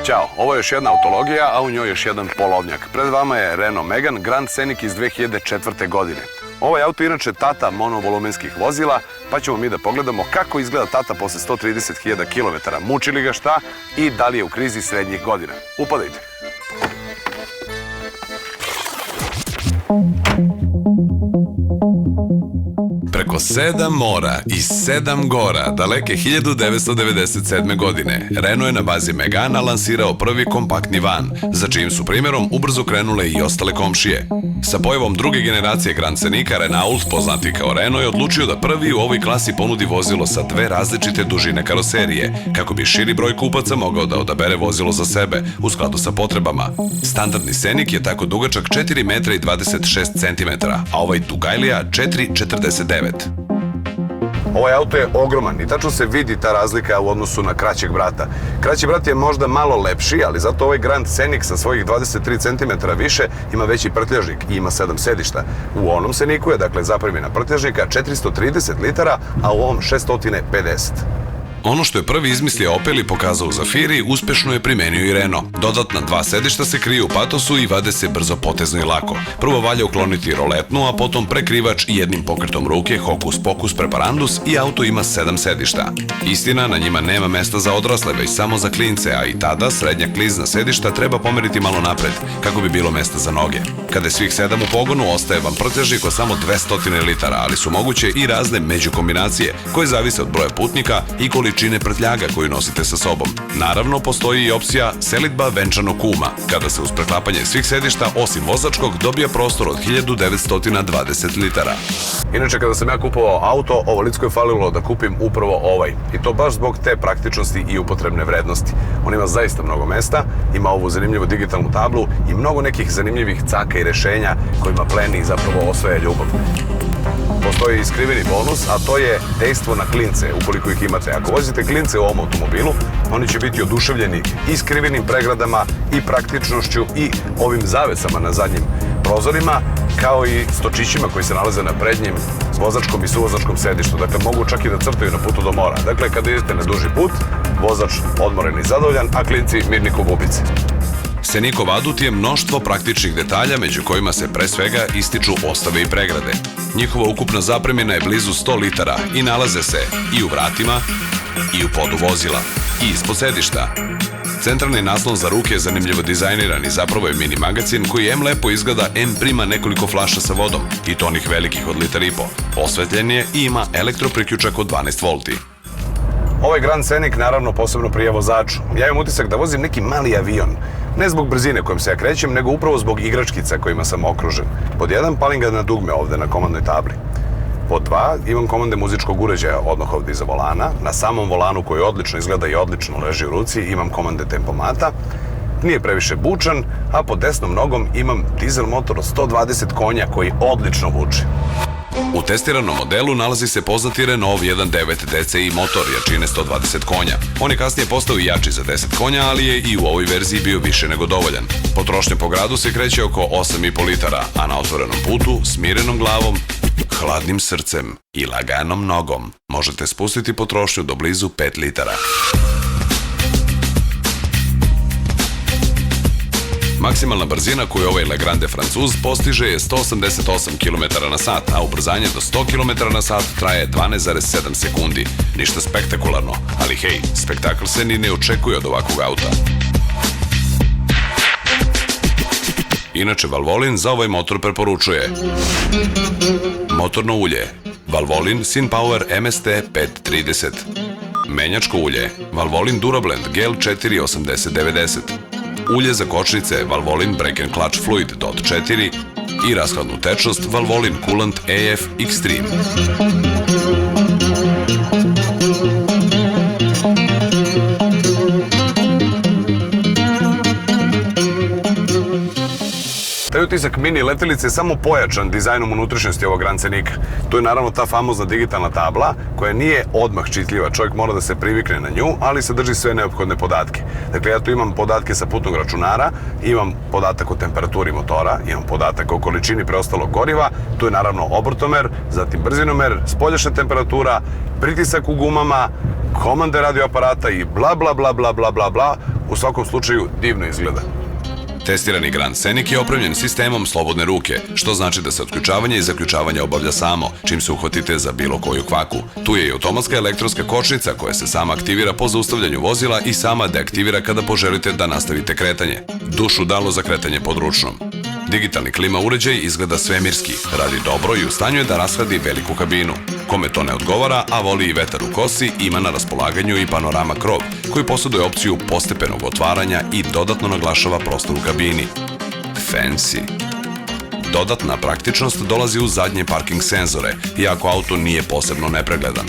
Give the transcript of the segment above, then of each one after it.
Ćao, ovo je još jedna autologija, a u njoj još jedan polovnjak. Pred vama je Renault Megane Grand Scenic iz 2004. godine. Ovaj auto je inače tata monovolumenskih vozila, pa ćemo mi da pogledamo kako izgleda tata posle 130.000 km. Muči li ga šta i da li je u krizi srednjih godina. Upadajte. Preko 7 mora i 7 gora, daleke 1997. godine, Renault je na bazi Megana lansirao prvi kompaktni van, za čijim su primjerom ubrzo krenule i ostale komšije. Sa pojavom druge generacije Grand Scenica, Renault, poznati kao Renault, je odlučio da prvi u ovoj klasi ponudi vozilo sa dve različite dužine karoserije, kako bi širi broj kupaca mogao da odabere vozilo za sebe, u skladu sa potrebama. Standardni Scenic je tako dugačak 4 metra i 26 cm, a ovaj Dugajlija 4,49. Ovaj auto je ogroman i tačno se vidi ta razlika u odnosu na kraćeg brata. Kraći brat je možda malo lepši, ali zato ovaj Grand Scenic sa svojih 23 cm više ima veći prtljažnik i ima 7 sedišta. U onom Scenicu je, dakle, zapremina prtljažnika 430 litara, a u ovom 650. Ono što je prvi izmislio Opel i pokazao u Zafiri, uspešno je primenio i Renault. Dodatna dva sedišta se kriju u patosu i vade se brzo, potezno i lako. Prvo valja ukloniti roletnu, a potom prekrivač i jednim pokretom ruke, hokus pokus preparandus, i auto ima 7 sedišta. Istina, na njima nema mesta za odrasle, već samo za klince, a i tada srednja klizna sedišta treba pomeriti malo napred, kako bi bilo mesta za noge. Kada je svih 7 u pogonu, ostaje vam prtljažnik od samo 200 litara, ali su moguće i razne međukombinacije, koje zavise od broja putnika i količine prtljaga koju nosite sa sobom. Naravno, postoji i opcija selidba venčanog kuma, kada se uz preklapanje svih sedišta, osim vozačkog, dobija prostor od 1920 litara. Inače, kada sam ja kupovao auto, ovo Lickoj je falilo da kupim upravo ovaj. I to baš zbog te praktičnosti i upotrebne vrednosti. On ima zaista mnogo mesta, ima ovu zanimljivu digitalnu tablu i mnogo nekih zanimljivih caka i rešenja kojima pleni i zapravo osvaja ljubav. Postoji i skriveni bonus, a to je dejstvo na klince, ukoliko ih imate. Ako vozite klince u ovom automobilu, oni će biti oduševljeni i skrivenim pregradama, i praktičnošću, i ovim zavesama na zadnjim prozorima, kao i stočićima koji se nalaze na prednjem vozačkom i suvozačkom sedištu. Dakle, mogu čak i da crtaju na putu do mora. Dakle, kada idete na duži put, vozač odmoren i zadovoljan, a klinci mirni ko bubice. Scenicov adut je mnoštvo praktičnih detalja, među kojima se pre svega ističu ostave i pregrade. Njihova ukupna zapremina je blizu 100 litara i nalaze se i u vratima, i u podu vozila, i ispod sedišta. Centralni naslon za ruke je zanimljivo dizajniran i zapravo je mini magazin koji M lepo izgleda, M prima nekoliko flaša sa vodom, i to onih velikih od 1,5 litara. Osvetljen je i ima elektropriključak od 12 volti. Ovaj Grand Scenic naravno posebno prija vozaču. Ja imam utisak da vozim neki mali avion. Ne zbog brzine kojom se ja krećem, nego upravo zbog igračkica kojima sam okružen. Pod 1, palim ga na dugme ovde na komandnoj tabli. Pod 2, imam komande muzičkog uređaja odmah ovde iza volana. Na samom volanu, koji odlično izgleda i odlično leži u ruci, imam komande tempomata. Nije previše bučan, a pod desnom nogom imam dizel motor od 120 konja koji odlično vuče. U testiranom modelu nalazi se poznati Renault 1.9 DCi motor jačine 120 konja. On je kasnije postao i jači za 10 konja, ali je i u ovoj verziji bio više nego dovoljan. Potrošnja po gradu se kreće oko 8,5 litara, a na otvorenom putu, smirenom glavom, hladnim srcem i laganom nogom možete spustiti potrošnju do blizu 5 litara. Maksimalna brzina koju ovaj Le Grande Francuz postiže je 188 km/h, a ubrzanje do 100 km/h traje 12,7 sekundi. Ništa spektakularno, ali hej, spektakl se ni ne očekuje od ovakvog auta. Inače, Valvoline za ovaj motor preporučuje motorno ulje Valvoline SynPower MST 530, menjačko ulje Valvoline Durablend Gel 480-90, ulje za kočnice Valvoline Brake & Clutch Fluid DOT 4 i rashladnu tečnost Valvoline Coolant AF Extreme. Taj utisak mini letelice je samo pojačan dizajnom unutrašnjosti ovog Grand Scenica. Tu je naravno ta famozna digitalna tabla koja nije odmah čitljiva. Čovjek mora da se privikne na nju, ali sadrži sve neophodne podatke. Dakle, ja tu imam podatke sa putnog računara, imam podatak o temperaturi motora, imam podatak o količini preostalog goriva, tu je naravno obrtomer, zatim brzinomer, spoljašnja temperatura, pritisak u gumama, komande radioaparata i bla bla bla bla bla bla bla. U svakom slučaju divno izgleda. Testirani Grand Scenic je opremljen sistemom slobodne ruke, što znači da se otključavanje i zaključavanje obavlja samo, čim se uhvatite za bilo koju kvaku. Tu je i automatska elektronska kočnica koja se sama aktivira po zaustavljanju vozila i sama deaktivira kada poželite da nastavite kretanje. Duš udalo za kretanje pod ručnom. Digitalni klima uređaj izgleda svemirski, radi dobro i u stanju je da rashladi veliku kabinu. Kome to ne odgovara, a voli i vetar u kosi, ima na raspolaganju i panorama krov, koji posjeduje opciju postepenog otvaranja i dodatno naglašava prostor u kabini. Fancy. Dodatna praktičnost dolazi uz zadnje parking senzore, iako auto nije posebno nepregledan.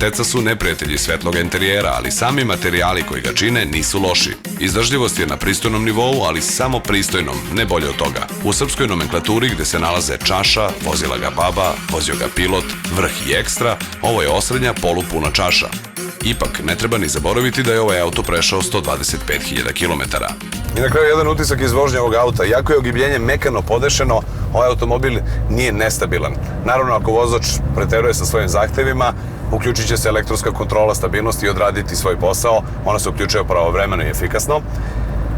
Deca su neprijatelji svetlog interijera, ali sami materijali koji ga čine nisu loši. Izdržljivost je na pristojnom nivou, ali samo pristojnom, ne bolje od toga. U srpskoj nomenklaturi gde se nalaze čaša, vozila ga baba, vozio ga pilot, vrh i ekstra, ovo je osrednja polupuna čaša. Ipak, ne treba ni zaboraviti da je ovaj auto prešao 125.000 km. I na kraju jedan utisak iz vožnje ovog auta. Jako je ogibljenje mekano podešeno, ovaj automobil nije nestabilan. Naravno, ako vozač preteruje sa svojim zahtevima, uključit će se elektronska kontrola stabilnosti i odraditi svoj posao. Ona se uključuje pravovremeno i efikasno.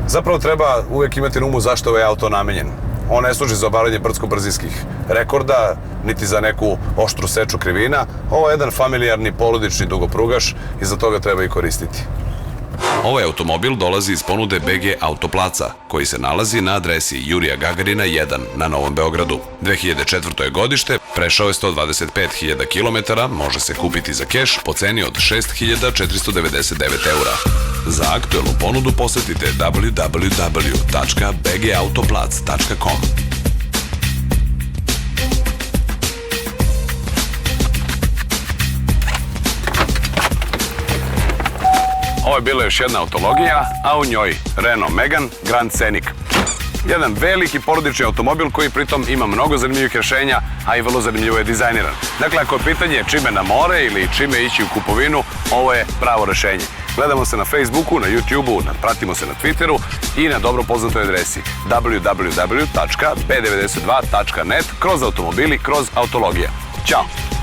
Zapravo treba uvek imati na umu zašto je ovaj auto namenjen. On ne služi za obaranje brdsko-brzinskih rekorda, niti za neku oštru seču krivina. Ovo je jedan familijarni porodični dugoprugaš i za toga treba i koristiti. Ovaj automobil dolazi iz ponude BG Autoplaca, koji se nalazi na adresi Jurija Gagarina 1 na Novom Beogradu. 2004. je godište, prešao je 125.000 km, može se kupiti za keš po ceni od 6.499 eura. Za aktuelnu ponudu posetite www.bgautoplac.com. Ovo je bila još jedna autologija, a u njoj Renault Megane Grand Scenic. Jedan veliki porodični automobil koji pritom ima mnogo zanimljivih rješenja, a i vrlo zanimljivo je dizajniran. Dakle, ako je pitanje čime na more ili čime ići u kupovinu, ovo je pravo rešenje. Gledamo se na Facebooku, na YouTubeu, pratimo se na Twitteru i na dobro poznatoj adresi www.b92.net kroz automobili, kroz autologija. Ćao!